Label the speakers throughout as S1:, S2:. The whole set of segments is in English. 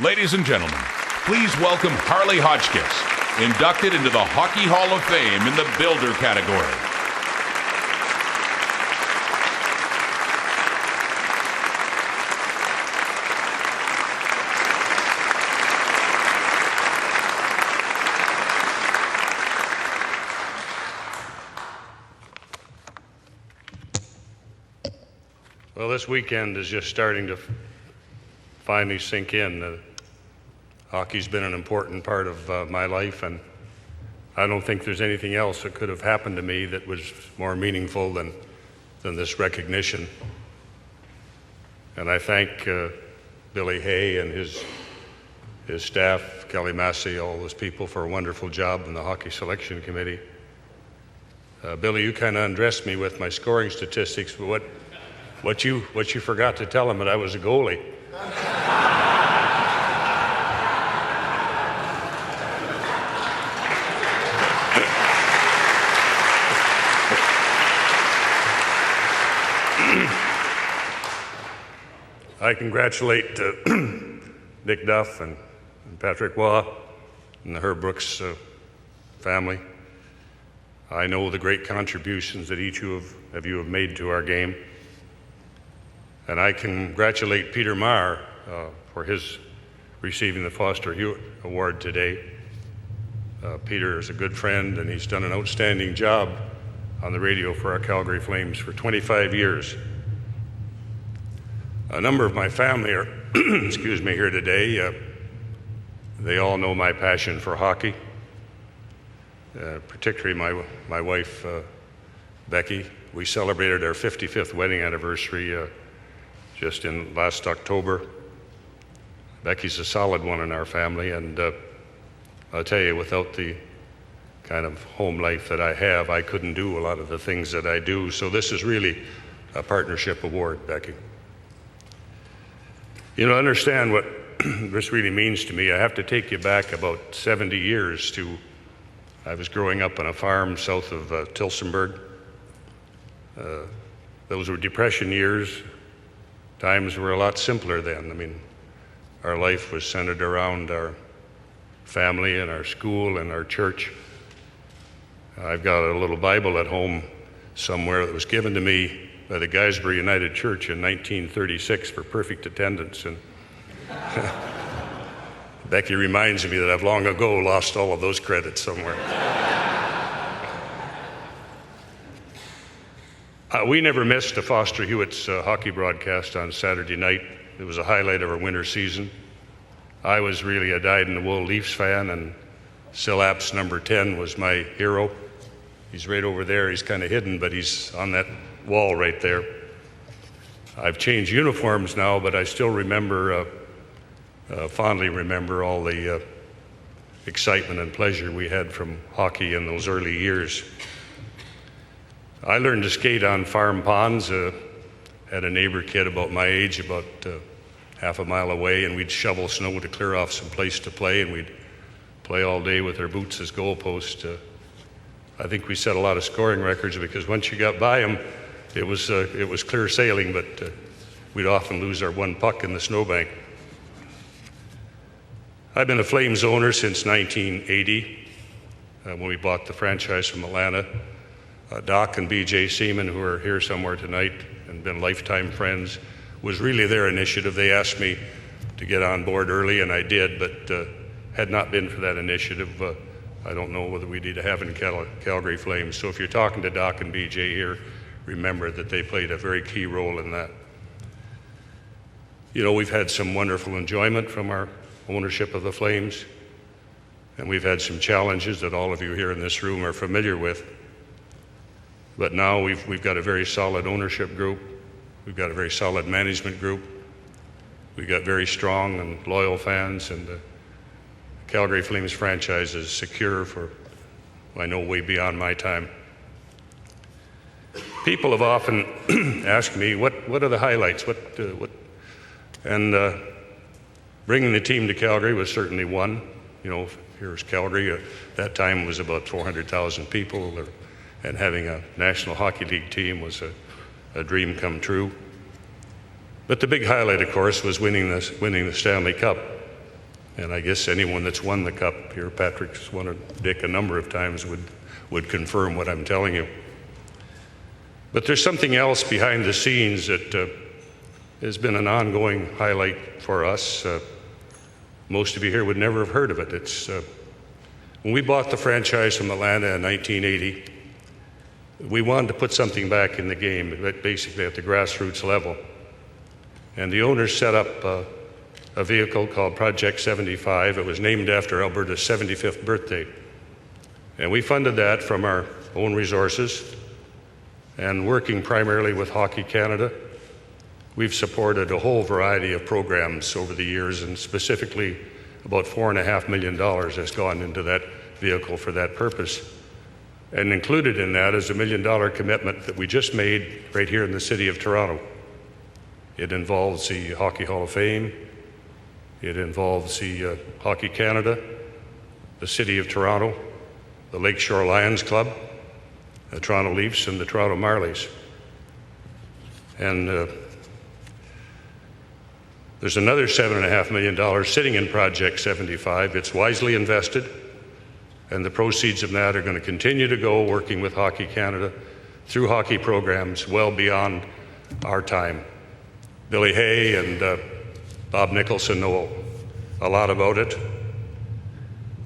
S1: Ladies and gentlemen, please welcome Harley Hotchkiss, inducted into the Hockey Hall of Fame in the Builder category.
S2: Well, this weekend is just starting to finally sink in. Hockey's been an important part of my life, and I don't think there's anything else that could have happened to me that was more meaningful than this recognition. And I thank Billy Hay and his staff, Kelly Massey, all those people for a wonderful job in the Hockey Selection Committee. Billy, you kind of undressed me with my scoring statistics, but what you forgot to tell him that I was a goalie. I congratulate Nick Duff and Patrick Waugh and the Herb Brooks family. I know the great contributions that each of you have made to our game. And I congratulate Peter Maher for his receiving the Foster Hewitt Award today. Peter is a good friend, and he's done an outstanding job on the radio for our Calgary Flames for 25 years. A number of my family are here today. They all know my passion for hockey, particularly my wife, Becky. We celebrated our 55th wedding anniversary just in last October. Becky's a solid one in our family, and I'll tell you, without the kind of home life that I have, I couldn't do a lot of the things that I do. So this is really a partnership award, Becky. You know, understand what this really means to me. I have to take you back about 70 years to, I was growing up on a farm south of Tillsonburg. Those were Depression years. Times were a lot simpler then. I mean, our life was centered around our family and our school and our church. I've got a little Bible at home somewhere that was given to me by the Guysbury United Church in 1936 for perfect attendance. And Becky reminds me that I've long ago lost all of those credits somewhere. We never missed a Foster Hewitt's hockey broadcast on Saturday night. It was a highlight of our winter season. I was really a dyed-in-the-wool Leafs fan, and Silap's number 10 was my hero. He's right over there. He's kind of hidden, but he's on that wall right there. I've changed uniforms now, but I still fondly remember all the excitement and pleasure we had from hockey in those early years. I learned to skate on farm ponds. Had a neighbor kid about my age, about half a mile away, and we'd shovel snow to clear off some place to play, and we'd play all day with our boots as goalposts. I think we set a lot of scoring records because once you got by them, it was clear sailing, but we'd often lose our one puck in the snowbank. I've been a Flames owner since 1980 when we bought the franchise from Atlanta. Doc and BJ Seaman, who are here somewhere tonight and been lifetime friends, was really their initiative. They asked me to get on board early, and I did, but had not been for that initiative, I don't know whether we'd have in Calgary Flames. So if you're talking to Doc and BJ here, remember that they played a very key role in that. You know, we've had some wonderful enjoyment from our ownership of the Flames, and we've had some challenges that all of you here in this room are familiar with. But now we've got a very solid ownership group. We've got a very solid management group. We've got very strong and loyal fans, and the Calgary Flames franchise is secure for, I know, way beyond my time. People have often asked me, what are the highlights? And bringing the team to Calgary was certainly one. You know, here's Calgary. That time was about 400,000 people, and having a National Hockey League team was a dream come true. But the big highlight, of course, was winning the Stanley Cup. And I guess anyone that's won the cup here, Patrick's won it, Dick, a number of times, would confirm what I'm telling you. But there's something else behind the scenes that has been an ongoing highlight for us. Most of you here would never have heard of it. It's when we bought the franchise from Atlanta in 1980, we wanted to put something back in the game, basically at the grassroots level. And the owners set up a vehicle called Project 75. It was named after Alberta's 75th birthday. And we funded that from our own resources. And working primarily with Hockey Canada, we've supported a whole variety of programs over the years, and specifically about $4.5 million has gone into that vehicle for that purpose. And included in that is a $1 million commitment that we just made right here in the city of Toronto. It involves the Hockey Hall of Fame, it involves the Hockey Canada, the City of Toronto, the Lakeshore Lions Club, the Toronto Leafs, and the Toronto Marlies. And there's another $7.5 million sitting in Project 75. It's wisely invested, and the proceeds of that are going to continue to go working with Hockey Canada through hockey programs well beyond our time. Billy Hay and Bob Nicholson know a lot about it.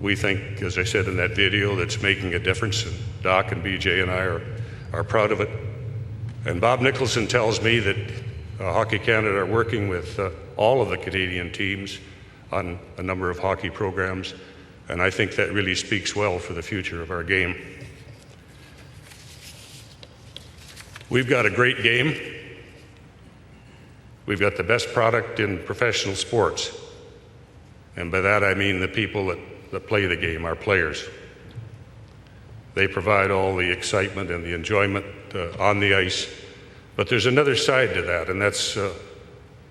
S2: We think, as I said in that video, that's making a difference, and Doc and BJ and I are proud of it. And Bob Nicholson tells me that Hockey Canada are working with all of the Canadian teams on a number of hockey programs, and I think that really speaks well for the future of our game. We've got a great game. We've got the best product in professional sports, and by that I mean the people that play the game, our players. They provide all the excitement and the enjoyment on the ice, but there's another side to that, and that's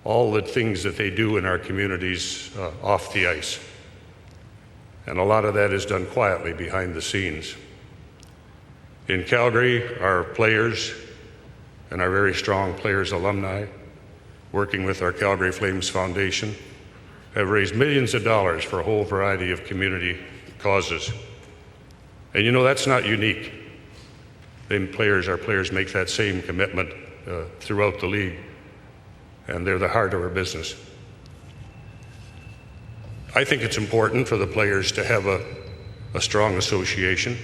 S2: all the things that they do in our communities off the ice. And a lot of that is done quietly behind the scenes. In Calgary, our players and our very strong players alumni, working with our Calgary Flames Foundation, have raised millions of dollars for a whole variety of community causes. And you know, that's not unique. Our players make that same commitment throughout the league, and they're the heart of our business. I think it's important for the players to have a strong association.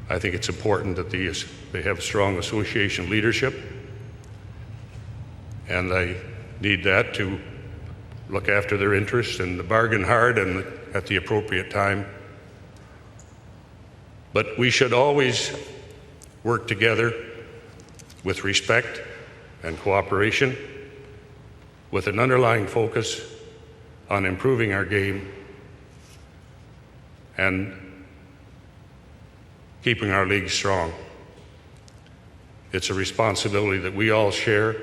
S2: I think it's important that they have strong association leadership, and I need that to look after their interests and bargain hard and at the appropriate time. But we should always work together with respect and cooperation, with an underlying focus on improving our game and keeping our league strong. It's a responsibility that we all share,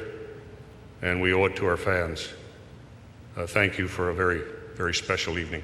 S2: and we owe it to our fans. Thank you for a very, very special evening.